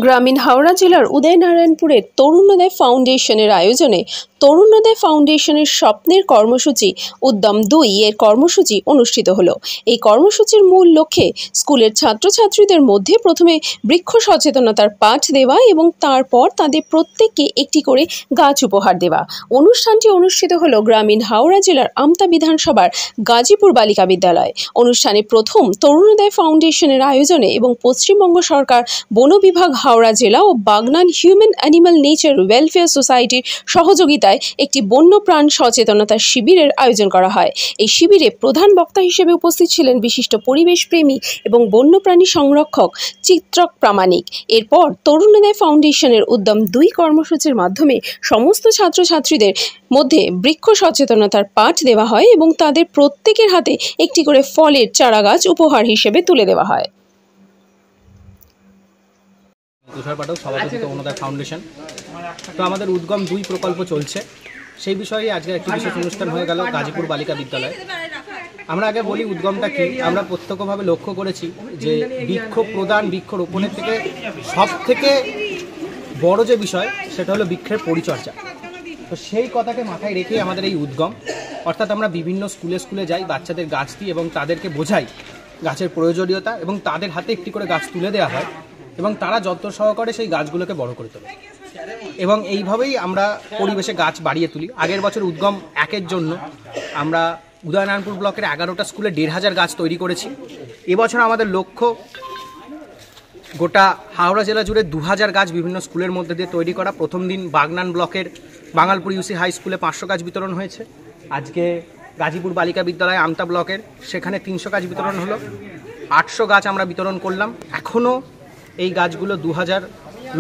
গ্রামীণ হাওড়া জেলার উদয়নারায়ণপুরের তরুণোদয় ফাউন্ডেশনের আয়োজনে তরুণোদয় ফাউন্ডেশনের স্বপ্নের কর্মসূচি উদ্যম 2 এর কর্মসূচি অনুষ্ঠিত হলো। এই কর্মসূচির মূল লক্ষ্যে স্কুলের ছাত্রছাত্রীদের মধ্যে প্রথমে বৃক্ষ সচেতনতার পাঠ দেওয়া এবং তারপর তাদের প্রত্যেককে একটি করে গাছ উপহার দেওয়া। অনুষ্ঠানটি অনুষ্ঠিত হলো গ্রামীণ হাওড়া জেলার আমতা বিধানসভার গাজীপুর বালিকা বিদ্যালয়। অনুষ্ঠানে প্রথম তরুণোদয় ফাউন্ডেশনের আয়োজনে এবং পশ্চিমবঙ্গ সরকার বন বিভাগ হাওড়া জেলা ও Bagnan human animal nature welfare সোসাইটির সহযোগিতায় একটি বন্যপ্রাণ সচেতনতা শিবিরের আয়োজন করা হয়। এই শিবিরে প্রধান বক্তা হিসেবে উপস্থিত ছিলেন বিশিষ্ট পরিবেশ প্রেমী এবং বন্যপ্রাণী সংরক্ষক চিত্রক প্রামাণিক। এরপর তরুণোদয় ফাউন্ডেশনের উদ্যম 2 কর্মসূচির মাধ্যমে সমস্ত ছাত্রছাত্রীদের মধ্যে বৃক্ষ সচেতনতার পাঠ দেওয়া হয় এবং তাদের প্রত্যেকের হাতে একটি করে ফলের চারাগাছ উপহার হিসেবে তুলে দেওয়া হয়। তুষার পাঠক, সভাপতি তরুণোদয় ফাউন্ডেশন। তো আমাদের উদ্গম 2 প্রকল্প চলছে, সেই বিষয়ে আজকে একটি বিশেষ অনুষ্ঠান হয়ে গেল গাজীপুর বালিকা বিদ্যালয়। আমরা আগে বলি উদ্গমটা কি। আমরা প্রত্যক্ষভাবে লক্ষ্য করেছি যে বৃক্ষ প্রদান, বৃক্ষরোপণের থেকে সব থেকে বড় যে বিষয় সেটা হলো বৃক্ষের পরিচর্যা। তো সেই কথাকে মাথায় রেখে আমাদের এই উদ্গম, অর্থাৎ আমরা বিভিন্ন স্কুলে যাই, বাচ্চাদের গাছ দিই এবং তাদেরকে বোঝাই গাছের প্রয়োজনীয়তা এবং তাদের হাতে একটি করে গাছ তুলে দেওয়া হয় এবং তারা যত্ন সহকারে সেই গাছগুলোকে বড় করে তোলে এবং এইভাবেই আমরা পরিবেশে গাছ বাড়িয়ে তুলি। আগের বছর উদ্গম 1-এর জন্য আমরা উদয়নারায়ণপুর ব্লকের 11টা স্কুলে 1500 গাছ তৈরি করেছি। এবছর আমাদের লক্ষ্য গোটা হাওড়া জেলা জুড়ে 2000 গাছ বিভিন্ন স্কুলের মধ্যে দিয়ে তৈরি করা। প্রথম দিন বাগনান ব্লকের বাঙালপুর ইউসি হাই স্কুলে 500 গাছ বিতরণ হয়েছে। আজকে গাজীপুর বালিকা বিদ্যালয় আমতা ব্লকের সেখানে 300 গাছ বিতরণ হলো। 800 গাছ আমরা বিতরণ করলাম। এখনও এই গাছগুলো 2000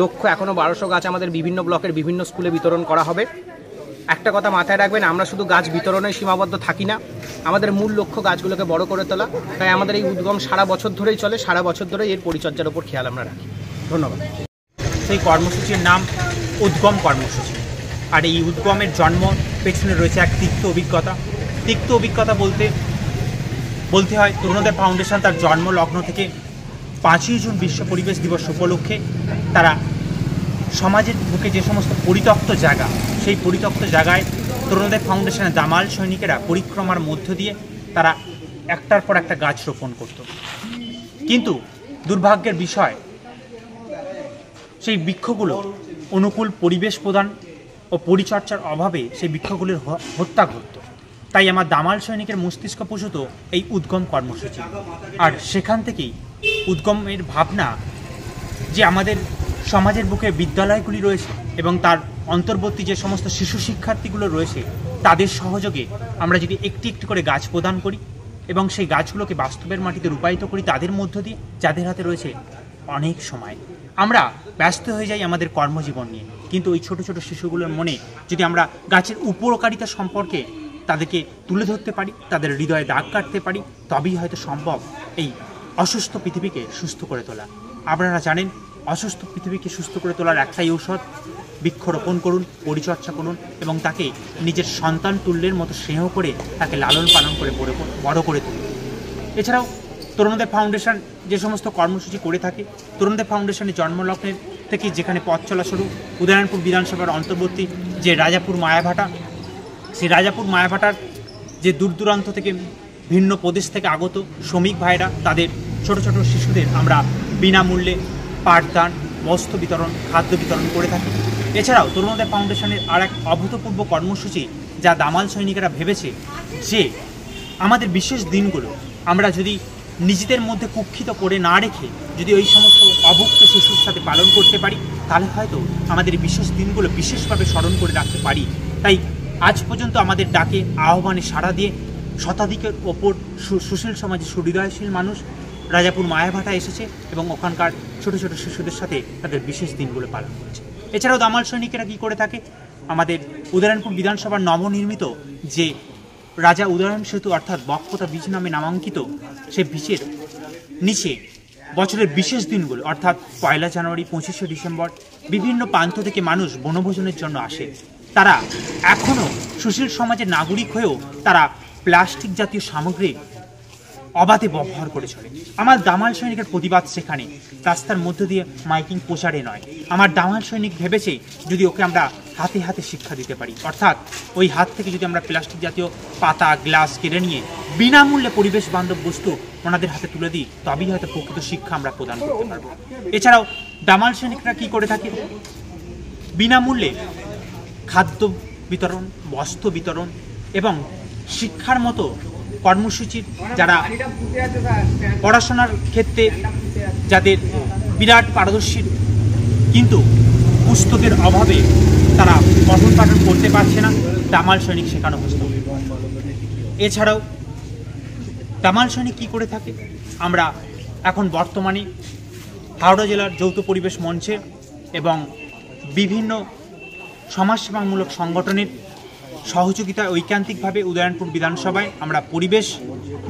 লক্ষ্য, এখনও 1200 গাছ আমাদের বিভিন্ন ব্লকের বিভিন্ন স্কুলে বিতরণ করা হবে। একটা কথা মাথায় রাখবেন, আমরা শুধু গাছ বিতরণে সীমাবদ্ধ থাকি না, আমাদের মূল লক্ষ্য গাছগুলোকে বড় করে তোলা। তাই আমাদের এই উদ্গম সারা বছর ধরেই চলে, সারা বছর ধরে এর পরিচর্যার উপর খেয়াল আমরা রাখি। ধন্যবাদ। সেই কর্মসূচির নাম উদ্গম কর্মসূচি। আর এই উদ্গমের জন্ম পেছনে রয়েছে এক তিক্ত অভিজ্ঞতা। তিক্ত অভিজ্ঞতা বলতে হয় তরুণোদয় ফাউন্ডেশন তার জন্ম লগ্ন থেকে 5ই জুন বিশ্ব পরিবেশ দিবস উপলক্ষে তারা সমাজের বুকে যে সমস্ত পরিত্যক্ত জায়গা, সেই পরিত্যক্ত জায়গায় তরুণোদয় ফাউন্ডেশনের দামাল সৈনিকেরা পরিক্রমার মধ্য দিয়ে তারা একটার পর একটা গাছ রোপণ করত। কিন্তু দুর্ভাগ্যের বিষয়, সেই বৃক্ষগুলো অনুকূল পরিবেশ প্রদান ও পরিচর্যার অভাবে সেই বৃক্ষগুলির হত্যা ঘটত। তাই আমার দামাল সৈনিকের মস্তিষ্ক প্রসূত এই উদ্গম কর্মসূচি। আর সেখান থেকেই উদ্গমের ভাবনা যে আমাদের সমাজের বুকে বিদ্যালয়গুলি রয়েছে এবং তার অন্তর্বর্তী যে সমস্ত শিশু শিক্ষার্থীগুলো রয়েছে তাদের সহযোগে আমরা যদি একটি একটি করে গাছ প্রদান করি এবং সেই গাছগুলোকে বাস্তবের মাটিতে রূপায়িত করি তাদের মধ্য দিয়ে, যাদের হাতে রয়েছে অনেক সময়। আমরা ব্যস্ত হয়ে যাই আমাদের কর্মজীবন নিয়ে, কিন্তু ওই ছোট ছোট শিশুগুলোর মনে যদি আমরা গাছের উপকারিতা সম্পর্কে তাদেরকে তুলে ধরতে পারি, তাদের হৃদয়ে দাগ কাটতে পারি, তবেই হয়তো সম্ভব এই অসুস্থ পৃথিবীকে সুস্থ করে তোলা। আপনারা জানেন, অসুস্থ পৃথিবীকে সুস্থ করে তোলার একটাই ঔষধ, বৃক্ষরোপণ করুন, পরিচর্যা করুন এবং তাকে নিজের সন্তান তুল্যের মতো স্নেহ করে তাকে লালন পালন করে বড় করে তুলুন। এছাড়াও তরুণোদয় ফাউন্ডেশন যে সমস্ত কর্মসূচি করে থাকে, তরুণোদয় ফাউন্ডেশনের জন্মলগ্নের থেকে যেখানে পথ চলা শুরু, উদয়নারায়ণপুর বিধানসভার অন্তর্বর্তী যে রাজাপুর মায়াভাটা, সেই রাজাপুর মায়াভাটার যে দূর দূরান্ত থেকে ভিন্ন প্রদেশ থেকে আগত শ্রমিক ভাইরা, তাদের ছোট ছোট শিশুদের আমরা বিনামূল্যে পাঠদান, বস্ত্র বিতরণ, খাদ্য বিতরণ করে থাকি। এছাড়াও তরুণোদয় ফাউন্ডেশনের আর এক অভূতপূর্ব কর্মসূচি যা দামাল সৈনিকেরা ভেবেছে যে আমাদের বিশেষ দিনগুলো আমরা যদি নিজেদের মধ্যে কুক্ষিত করে না রেখে যদি ওই সমস্ত অভুক্ত শিশুর সাথে পালন করতে পারি, তাহলে হয়তো আমাদের বিশেষ দিনগুলো বিশেষভাবে স্মরণ করে রাখতে পারি। তাই আজ পর্যন্ত আমাদের ডাকে আহ্বানে সাড়া দিয়ে শতাধিকের ওপর সুশীল সমাজে সুহৃদয়শীল মানুষ রাজাপুর মায়াভাটা এসেছে এবং ওখানকার ছোট ছোট শিশুদের সাথে তাদের বিশেষ দিনগুলো পালন করছে। এছাড়াও দামাল সৈনিকেরা কী করে থাকে, আমাদের উদয়নারায়ণপুর বিধানসভার নবনির্মিত যে রাজা উদয়ন সেতু অর্থাৎ বক্পতা বীচ নামে নামাঙ্কিত সে বীচের নিচে বছরের বিশেষ দিনগুলো অর্থাৎ 1 জানুয়ারি, 25শে ডিসেম্বর বিভিন্ন প্রান্ত থেকে মানুষ বনভোজনের জন্য আসে। তারা এখনও সুশীল সমাজের নাগরিক হয়েও তারা প্লাস্টিক জাতীয় সামগ্রী অবাধে ব্যবহার করে চলে। আমার দামাল সৈনিকের প্রতিবাদ সেখানে রাস্তার মধ্য দিয়ে মাইকিং প্রচারে নয়। আমার দামাল সৈনিক ভেবেছে যদি ওকে আমরা হাতে হাতে শিক্ষা দিতে পারি, অর্থাৎ ওই হাত থেকে যদি আমরা প্লাস্টিক জাতীয় পাতা গ্লাস কেড়ে নিয়ে বিনামূল্যে পরিবেশ বান্ধব বস্তু ওনাদের হাতে তুলে দিই, তবেই হয়তো প্রকৃত শিক্ষা আমরা প্রদান করতে পারবো। এছাড়াও দামাল সৈনিকরা কি করে থাকে, বিনামূল্যে খাদ্য বিতরণ, বস্ত্র বিতরণ এবং শিক্ষার মতো কর্মসূচির যারা পড়াশোনার ক্ষেত্রে যাদের বিরাট পারদর্শী কিন্তু পুস্তকের অভাবে তারা পঠন পাঠন করতে পারছে না, দামাল সৈনিক শেখানো হচ্ছে। এছাড়াও দামাল সৈনিক কী করে থাকে, আমরা এখন বর্তমানে হাওড়া জেলার যৌথ পরিবেশ মঞ্চে এবং বিভিন্ন সমাজসেবামূলক সংগঠনের সহযোগিতায় ঐকান্তিকভাবে উদয়নপুর বিধানসভায় আমরা পরিবেশ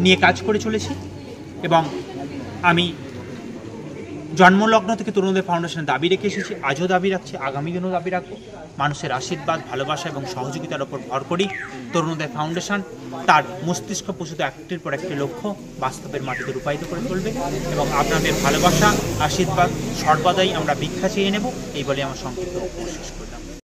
নিয়ে কাজ করে চলেছি এবং আমি জন্মলগ্ন থেকে তরুণদের ফাউন্ডেশনের দাবি রেখে এসেছি, আজও দাবি রাখছি, আগামী দিনেও দাবি রাখবো। মানুষের আশীর্বাদ, ভালোবাসা এবং সহযোগিতার ওপর ভর করি তরুণদের ফাউন্ডেশন তার মস্তিষ্ক প্রসূত একটির পর একটি লক্ষ্য বাস্তবের মাটিতে রূপায়িত করে তুলবে এবং আপনাদের ভালোবাসা, আশীর্বাদ সর্বদাই আমরা ভিক্ষা চেয়ে নেব, এই বলে আমার সংক্ষিপ্ত শেষ করলাম।